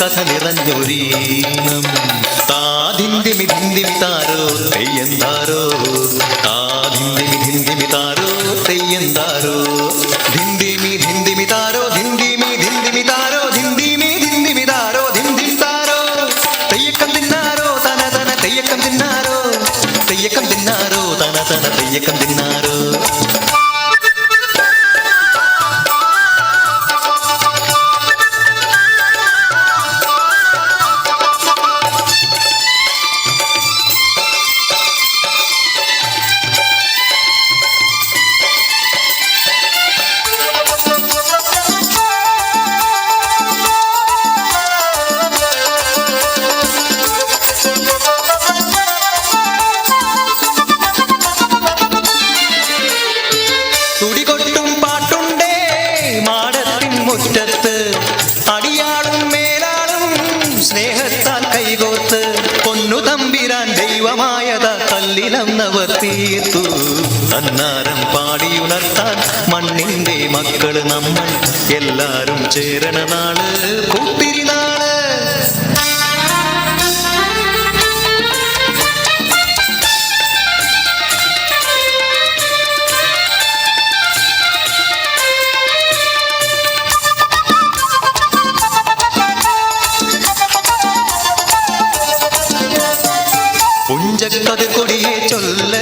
കഥ നിറഞ്ഞൊരീണം. താതിന്തിമി ധിന്തിമി താരോ തെയ്യന്താരോ, താതിന്തിമി ധിന്തിമി താരോ തെയ്യന്താരോ, ധിന്തിമി ധിന്തിമി താരോ ധിന്തിമി ധിന്തിമി താരോ ധിന്തിമി ധിന്തിമി താരോ ധിന്തിം താരോ. തെയ്യക്കം തിന്നാരോ തന തന തെയ്യക്കം തിന്നാരോ, തെയ്യക്കം തിന്നാരോ തന തന തെയ്യക്കം തിന്നാരോ. തുടികൊട്ടും പാട്ടുണ്ടേ മാടത്തിൻ മുറ്റത്ത്, അടിയാളും മേലാളും സ്നേഹത്താൽ കൈകോർത്ത്, പൊന്നു തമ്പിരാൻ ദൈവമായത കല്ലിലന്നവർ തീർത്തു. അന്നാരം പാടിയുണർത്താൻ മണ്ണിന്റെ മക്കള് നമ്മൾ എല്ലാരും ചേരണ നാള് കൂത്തിരിനാള്. പുഞ്ചക്കത് കൊടിയെ ചൊല്ല്,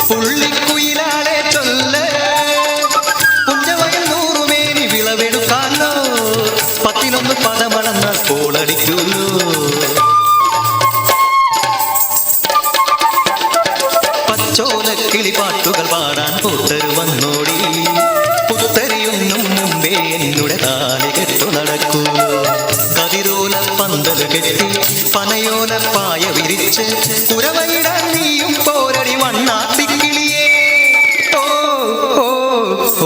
പുള്ളിക്കുയിലാളെ ചൊല്ല്, പുഞ്ചവയൽ നൂറുമേനി വിളവെടുക്കാലോ, 10 പദമളന്നാൽ കോളടിക്കൂലോ. പച്ചോലക്കിളി പാട്ടുകൾ പാടാൻ കൂട്ടരു വന്നോടി, പുത്തരിയൊന്നും മുമ്പേ എന്നുടെ താലി കെട്ടു നടക്കൂ. കതിരോല പന്തല് കെട്ടി പനയോല പായ വിരിച്ച് കുരവയിടാൻ നീയും പോരടി വണ്ണാത്തിക്കിളിയേ, ഓ ഓ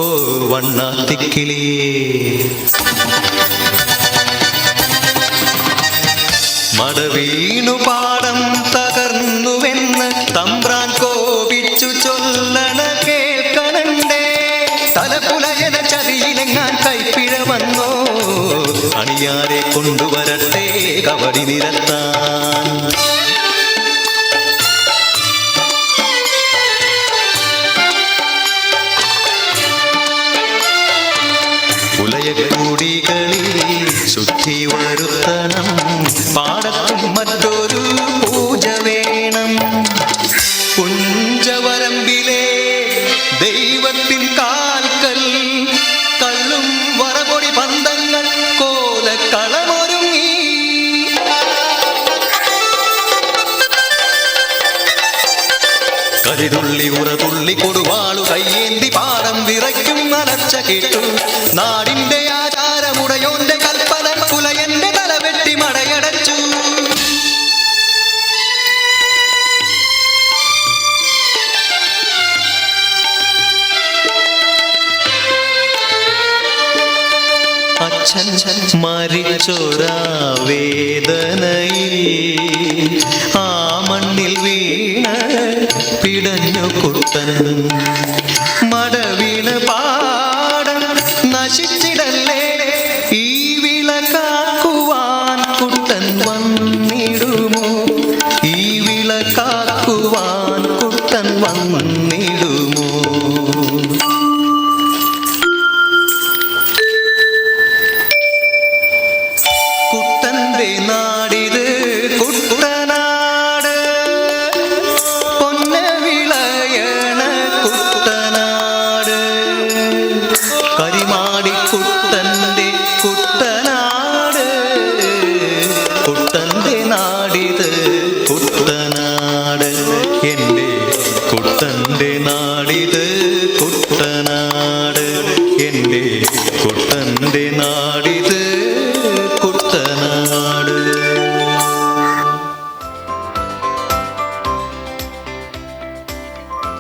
ഓ വണ്ണാത്തിക്കിളിയേ. മടവീണു പാടം തകർന്നുവെന്ന് തമ്പ്രാൻ കോപിച്ചു ചൊല്ലണ കേൾക്കണണ്ടേ, തലപുലയന ചതിയിലെങ്ങാൻ കൈപ്പിഴ വന്നോ, അണിയാരെ കൊണ്ടുവരട്ടെ കബഡി നിരത്താൻ. ഉലയക്കൂടികളിൽ ശുദ്ധി വരുത്തണം, പാടത്തും മറ്റൊരു പൂജ വേണം. പുഞ്ചവരമ്പിലെ ദൈവത്തിൻ കാൽക്കൽ കള്ളും വറപൊടി പന്തങ്ങൾ കോലക്കളമൊരുങ്ങി. കരിതുള്ളി ഉറതുള്ളി കൊടുവാളു കയ്യേന്തി പാടം വിറയ്ക്കും അലർച്ച കേട്ടു. നാടിന്റെ ആചാരമുടയോന്റെ കൽപ്പന പുലയന്റെ തലവെട്ടി മടയടച്ചു. അച്ഛൻ മരിച്ചൊരാ വേദനയിൽ ആ മണ്ണിൽ വീണ പിടഞ്ഞു കുട്ടൻ, മടവീണ് പാടം നശിച്ചിടല്ലേ, ഈ വിളക്കാക്കുവാൻ കുട്ടൻ വന്നിടുമോ, ഈ വിളക്കാക്കുവാൻ കുട്ടൻ വന്നിടുമോ. കുട്ടന്റെ നാടിത് കുട്ടനാട്, പൊന്ന വിളയണ കുട്ടനാട്, കരിമാടി കുട്ടന്റെ കുട്ടനാട്, കുട്ടന്റെ നാടിത്